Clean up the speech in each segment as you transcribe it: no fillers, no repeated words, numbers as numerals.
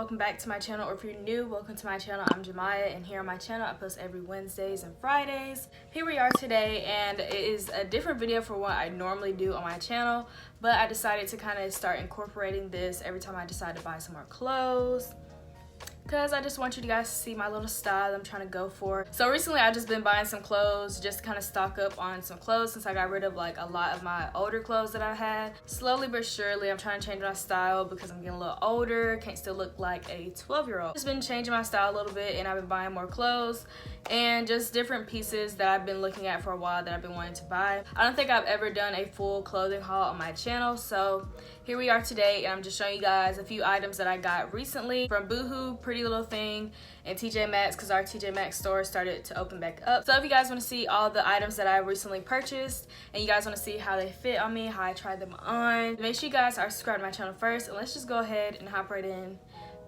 welcome back to my channel, or if you're new, welcome to my channel. I'm JaMya, and here on my channel I post every Wednesdays and Fridays. Here we are today, and it is a different video for what I normally do on my channel, but I decided to kind of start incorporating this every time I decide to buy some more clothes, because I just want you guys to see my little style I'm trying to go for. So recently I've just been buying some clothes just to kind of stock up on some clothes since I got rid of like a lot of my older clothes that I had. Slowly but surely I'm trying to change my style because I'm getting a little older, can't still look like a 12-year-old. Just been changing my style a little bit, and I've been buying more clothes and just different pieces that I've been looking at for a while that I've been wanting to buy. I don't think I've ever done a full clothing haul on my channel, so here we are today, and I'm just showing you guys a few items that I got recently from Boohoo, Pretty Little Thing, and TJ Maxx, because our TJ Maxx store started to open back up. So if you guys want to see all the items that I recently purchased and you guys want to see how they fit on me, how I tried them on, make sure you guys are subscribed to my channel first, and let's just go ahead and hop right in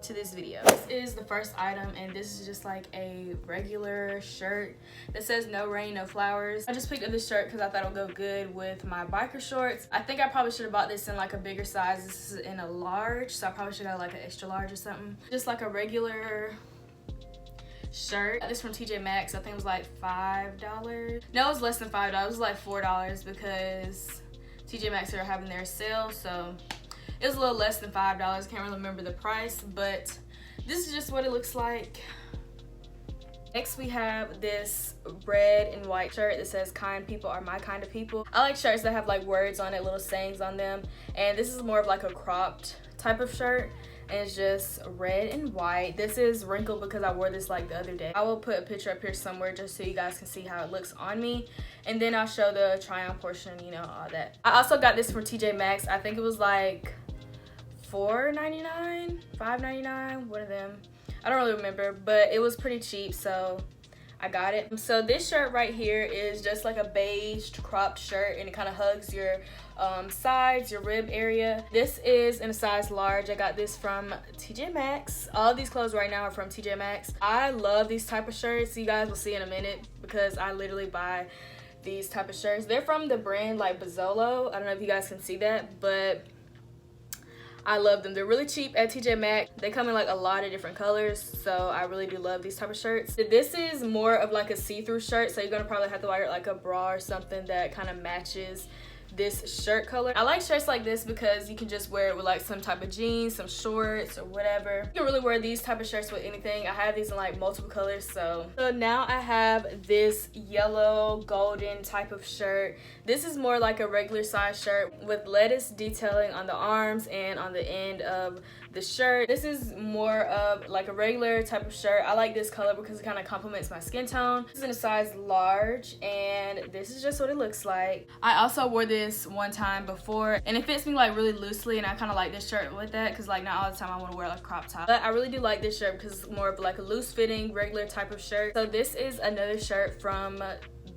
to this video. This is the first item, and this is just like a regular shirt that says no rain, no flowers. I just picked up this shirt because I thought it would go good with my biker shorts. I think I probably should have bought this in like a bigger size. This is in a large, so I probably should have like an extra large or something. Just like a regular shirt. This from TJ Maxx. I think it was like $5. No, it was less than $5. It was like $4 because TJ Maxx are having their sale, so it was a little less than $5. Can't really remember the price, but this is just what it looks like. Next we have this red and white shirt that says kind people are my kind of people. I like shirts that have like words on it, little sayings on them, and this is more of like a cropped type of shirt, and it's just red and white. This is wrinkled because I wore this like the other day. I will put a picture up here somewhere just so you guys can see how it looks on me, and then I'll show the try on portion, you know, all that. I also got this from TJ Maxx. I think it was like $4.99, $5.99, one of them. I don't really remember, but it was pretty cheap, so I got it. So this shirt right here is just like a beige cropped shirt, and it kind of hugs your sides, your rib area. This is in a size large. I got this from TJ Maxx. All these clothes right now are from TJ Maxx. I love these type of shirts. You guys will see in a minute because I literally buy these type of shirts. They're from the brand like Xoxo. I don't know if you guys can see that, but I love them. They're really cheap at TJ Maxx. They come in like a lot of different colors, so I really do love these type of shirts. This is more of like a see-through shirt, so you're gonna probably have to wear like a bra or something that kind of matches this shirt color. I like shirts like this because you can just wear it with like some type of jeans, some shorts, or whatever. You can really wear these type of shirts with anything. I have these in like multiple colors. So now I have this yellow golden type of shirt. This is more like a regular size shirt with lettuce detailing on the arms and on the end of the shirt. This is more of like a regular type of shirt. I like this color because it kind of complements my skin tone. This is in a size large, and this is just what it looks like. I also wore this one time before, and it fits me like really loosely, and I kind of like this shirt with that because like not all the time I want to wear like a crop top, but I really do like this shirt because it's more of like a loose fitting regular type of shirt. So this is another shirt from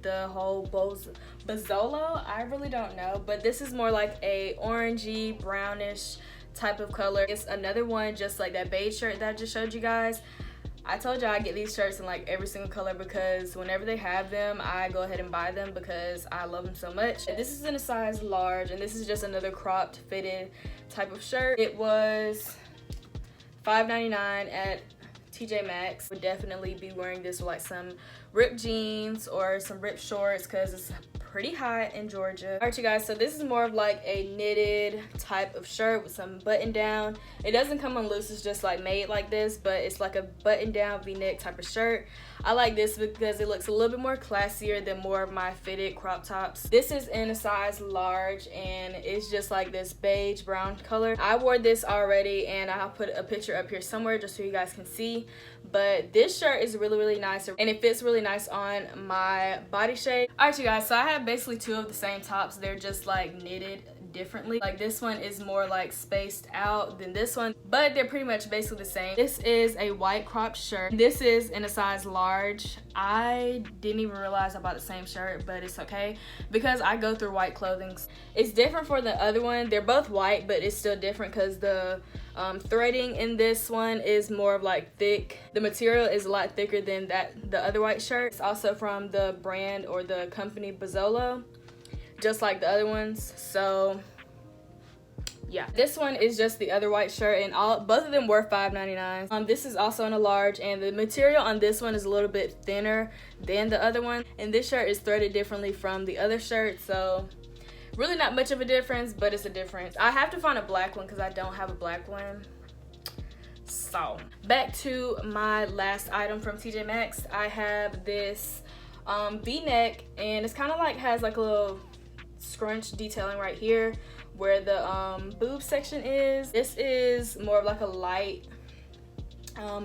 the whole Xoxo. I really don't know, but this is more like a orangey brownish type of color. It's another one just like that beige shirt that I just showed you guys. I told y'all I get these shirts in like every single color because whenever they have them, I go ahead and buy them because I love them so much. This is in a size large, and this is just another cropped fitted type of shirt. It was $5.99 at TJ Maxx. Would definitely be wearing this with like some ripped jeans or some ripped shorts because it's pretty hot in Georgia. All right, you guys, so this is more of like a knitted type of shirt with some button down. It doesn't come on loose, it's just like made like this, but it's like a button down v-neck type of shirt. I like this because it looks a little bit more classier than more of my fitted crop tops. This is in a size large, and it's just like this beige brown color. I wore this already, and I'll put a picture up here somewhere just so you guys can see, but this shirt is really nice, and it fits really nice on my body shape. All right, you guys, so I have basically two of the same tops. They're just like knitted differently. Like this one is more like spaced out than this one, but they're pretty much basically the same. This is a white cropped shirt. This is in a size large. I didn't even realize I bought the same shirt, but it's okay because I go through white clothing. It's different for the other one. They're both white, but it's still different because the threading in this one is more of like thick. The material is a lot thicker than the other white shirt. It's also from the brand or the company Xoxo, just like the other ones. So yeah, this one is just the other white shirt, and both of them were $5.99. This is also in a large, and the material on this one is a little bit thinner than the other one, and this shirt is threaded differently from the other shirt, so really not much of a difference, but it's a difference. I have to find a black one because I don't have a black one. So back to my last item from TJ Maxx. I have this v-neck, and it's kind of like has like a little scrunch detailing right here where the boob section is. This is more of like a light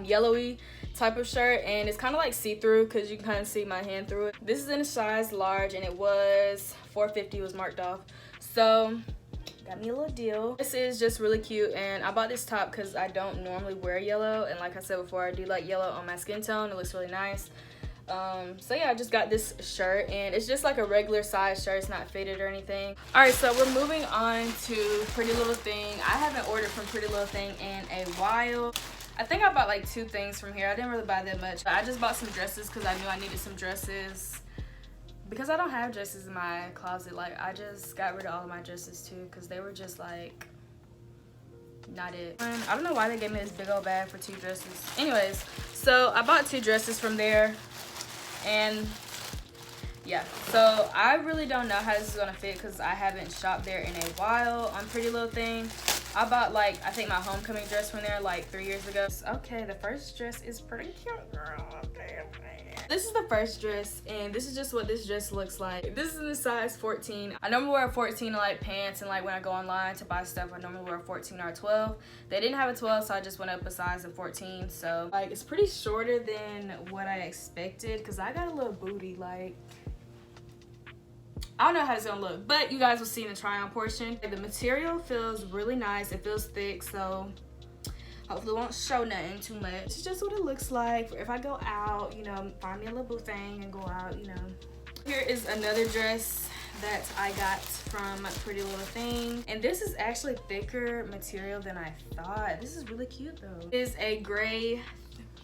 yellowy type of shirt, and it's kind of like see-through because you can kind of see my hand through it. This is in a size large, and it was $4.50 was marked off, so got me a little deal. This is just really cute, and I bought this top because I don't normally wear yellow, and like I said before, I do like yellow on my skin tone. It looks really nice. So yeah, I just got this shirt, and it's just like a regular size shirt. It's not fitted or anything. All right, so we're moving on to Pretty Little Thing. I haven't ordered from Pretty Little Thing in a while. I think I bought like 2 things from here. I didn't really buy that much. I just bought some dresses because I knew I needed some dresses because I don't have dresses in my closet. Like, I just got rid of all of my dresses too because they were just like not it. And I don't know why they gave me this big old bag for 2 dresses. Anyways, so I bought 2 dresses from there. And yeah, so I really don't know how this is gonna fit because I haven't shopped there in a while on Pretty Little Thing. I bought like, I think my homecoming dress from there like 3 years ago. Okay, the first dress is pretty cute, girl. Okay. This is the first dress, and this is just what this dress looks like. This is in the size 14. I normally wear a 14 in like pants, and like when I go online to buy stuff, I normally wear a 14 or a 12. They didn't have a 12, so I just went up a size of 14. So like it's pretty shorter than what I expected because I got a little booty. Like, I don't know how it's gonna look, but you guys will see in the try on portion. The material feels really nice. It feels thick, so hopefully it won't show nothing too much. It's just what it looks like if I go out, you know, find me a little boo thing and go out, you know. Here is another dress that I got from Pretty Little Thing, and this is actually thicker material than I thought. This is really cute though. It is a gray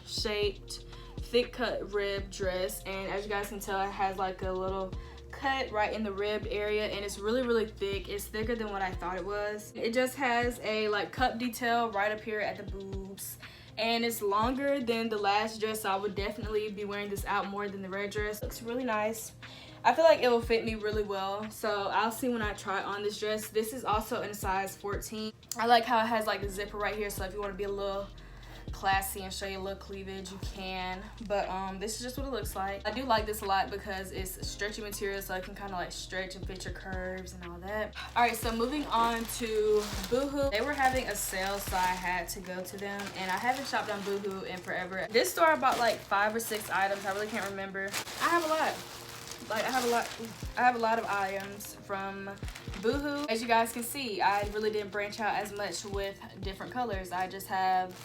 shaped thick cut rib dress, and as you guys can tell, it has like a little cut right in the ribbed area, and it's really thick. It's thicker than what I thought it was. It just has a like cup detail right up here at the boobs, and it's longer than the last dress, so I would definitely be wearing this out more than the red dress. Looks really nice. I feel like it will fit me really well, so I'll see when I try on this dress. This is also in a size 14. I like how it has like the zipper right here, so if you want to be a little classy and show you a little cleavage, you can. But this is just what it looks like. I do like this a lot because it's stretchy material, so it can kind of like stretch and fit your curves and all that. All right, so moving on to Boohoo. They were having a sale, so I had to go to them, and I haven't shopped on Boohoo in forever. This store I bought like 5 or 6 items. I really can't remember. I have a lot. Like, I have a lot of items from Boohoo. As you guys can see, I really didn't branch out as much with different colors. I just have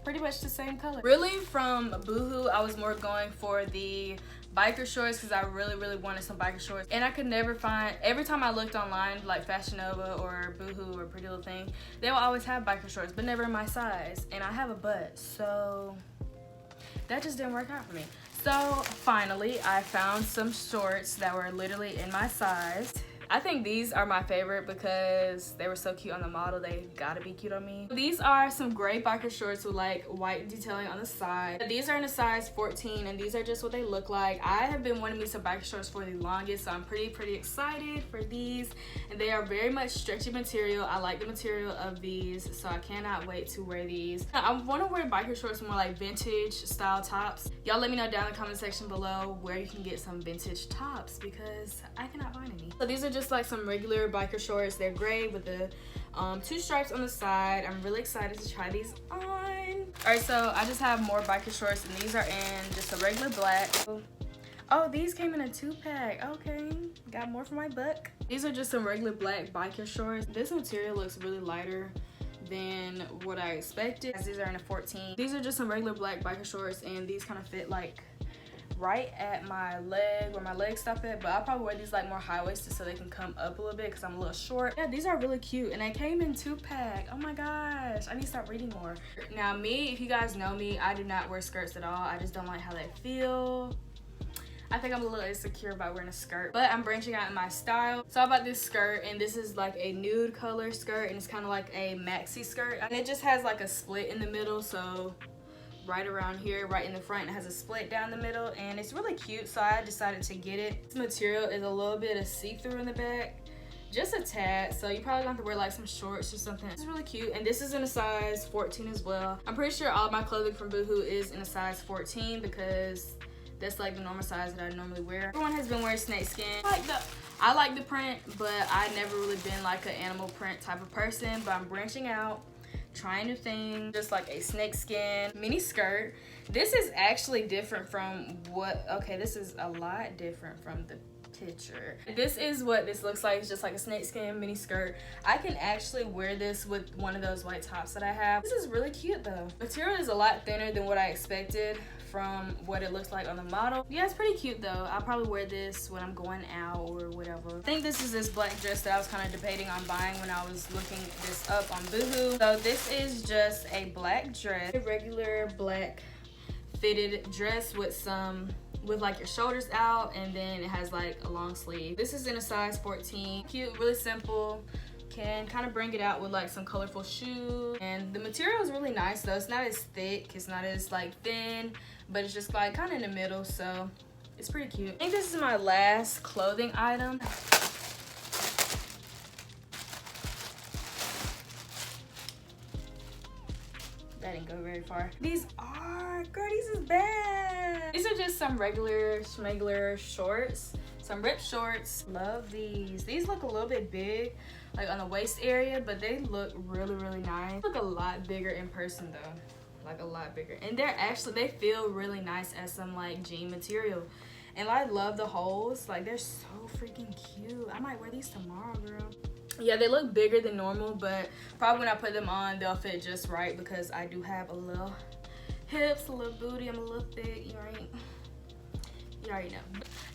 pretty much the same color. Really, from Boohoo, I was more going for the biker shorts because I really wanted some biker shorts, and I could never find. Every time I looked online, like Fashion Nova or Boohoo or Pretty Little Thing, they will always have biker shorts, but never in my size, and I have a butt, so that just didn't work out for me. So finally, I found some shorts that were literally in my size. I think these are my favorite because they were so cute on the model. They gotta be cute on me. These are some gray biker shorts with like white detailing on the side. These are in a size 14, and these are just what they look like. I have been wanting me some biker shorts for the longest, so I'm pretty excited for these. And they are very much stretchy material. I like the material of these, so I cannot wait to wear these. I want to wear biker shorts more like vintage style tops. Y'all let me know down in the comment section below where you can get some vintage tops because I cannot find any. So these are just like some regular biker shorts. They're gray with the 2 stripes on the side. I'm really excited to try these on. All right, so I just have more biker shorts, and these are in just a regular black. Oh, these came in a 2-pack. Okay, got more for my buck. These are just some regular black biker shorts. This material looks really lighter than what I expected. These are in a 14. These are just some regular black biker shorts, and these kind of fit like right at my leg, where my legs stop at, but I'll probably wear these like more high-waisted so they can come up a little bit because I'm a little short. Yeah, these are really cute, and they came in 2-pack. Oh my gosh, I need to start reading more. Now me, if you guys know me, I do not wear skirts at all. I just don't like how they feel. I think I'm a little insecure about wearing a skirt, but I'm branching out in my style. So I bought this skirt, and this is like a nude color skirt, and it's kind of like a maxi skirt, and it just has like a split in the middle. So right around here, right in the front, it has a split down the middle, and it's really cute, so I decided to get it. This material is a little bit of see-through in the back, just a tad, so you probably have to wear like some shorts or something. It's really cute, and this is in a size 14 as well. I'm pretty sure all my clothing from Boohoo is in a size 14 because that's like the normal size that I normally wear. Everyone has been wearing snakeskin. I like the print, but I never really been like an animal print type of person, but I'm branching out, trying new things, just like a snakeskin mini skirt. This is actually different from this is a lot different from the picture. This is what this looks like. It's just like a snakeskin mini skirt. I can actually wear this with one of those white tops that I have. This is really cute though. Material is a lot thinner than what I expected from what it looks like on the model. Yeah, it's pretty cute though. I'll probably wear this when I'm going out or whatever. I think this is this black dress that I was kind of debating on buying when I was looking this up on Boohoo. So this is just a black dress, a regular black fitted dress with like your shoulders out, and then it has like a long sleeve. This is in a size 14. Cute, really simple. Can kind of bring it out with like some colorful shoes, and the material is really nice though. It's not as thick, it's not as like thin, but it's just like kind of in the middle, so it's pretty cute. I think this is my last clothing item. That didn't go very far. These is bad. These are just some regular schmegler shorts, some ripped shorts. Love these. These look a little bit big, like on the waist area, but they look really, really nice. They look a lot bigger in person though, like a lot bigger. And they feel really nice as some like jean material. And I love the holes, like they're so freaking cute. I might wear these tomorrow, girl. Yeah, they look bigger than normal, but probably when I put them on, they'll fit just right because I do have a little hips, a little booty, I'm a little thick, you already know.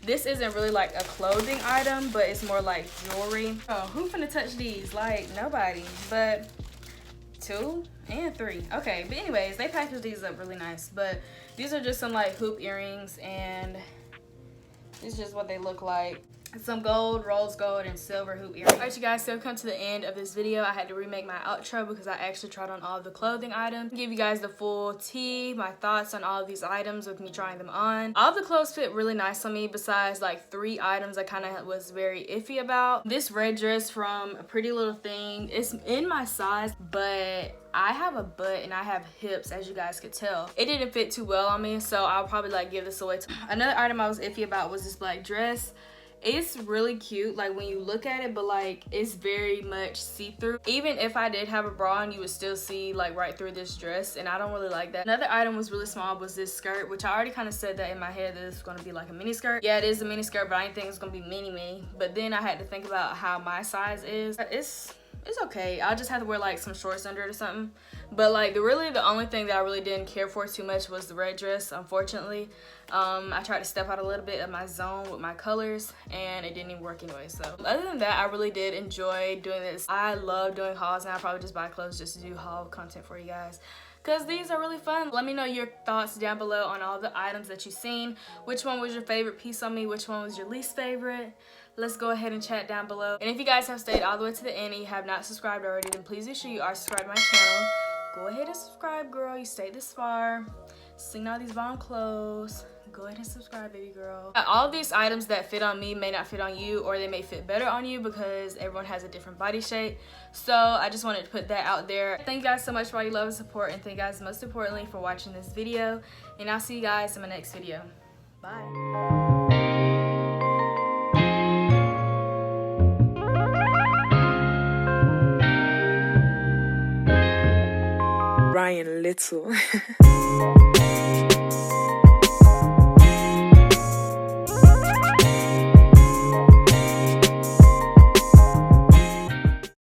This isn't really like a clothing item, but it's more like jewelry. Oh, who finna touch these? Like nobody, but 2 and 3. Okay, but anyways, they packaged these up really nice, but these are just some like hoop earrings, and it's just what they look like. Some gold, rose gold, and silver hoop earrings. Alright you guys, so we've come to the end of this video. I had to remake my outro because I actually tried on all of the clothing items. Give you guys the full tea, my thoughts on all of these items with me trying them on. All of the clothes fit really nice on me besides like 3 items I kind of was very iffy about. This red dress from A Pretty Little Thing, it's in my size, but I have a butt and I have hips, as you guys could tell. It didn't fit too well on me, so I'll probably like give this away. Another item I was iffy about was this black dress. It's really cute like when you look at it, but like it's very much see-through. Even if I did have a bra on, you would still see like right through this dress, and I don't really like that. Another item was really small, was this skirt, which I already kind of said that in my head that this was going to be like a mini skirt. Yeah, it is a mini skirt, but I didn't think it was going to be mini, but then I had to think about how my size is. It's okay. I'll just have to wear like some shorts under it or something. But like the only thing that I really didn't care for too much was the red dress, unfortunately. I tried to step out a little bit of my zone with my colors, and it didn't even work anyway. So other than that, I really did enjoy doing this. I love doing hauls, and I'll probably just buy clothes just to do haul content for you guys, because these are really fun. Let me know your thoughts down below on all the items that you've seen. Which one was your favorite piece on me? Which one was your least favorite? Let's go ahead and chat down below. And if you guys have stayed all the way to the end and you have not subscribed already, then please make sure you are subscribed to my channel. Go ahead and subscribe, girl. You stayed this far. Seen all these bomb clothes. Go ahead and subscribe, baby girl. All of these items that fit on me may not fit on you, or they may fit better on you because everyone has a different body shape. So I just wanted to put that out there. Thank you guys so much for all your love and support, and thank you guys most importantly for watching this video. And I'll see you guys in my next video. Bye. Ryan Little.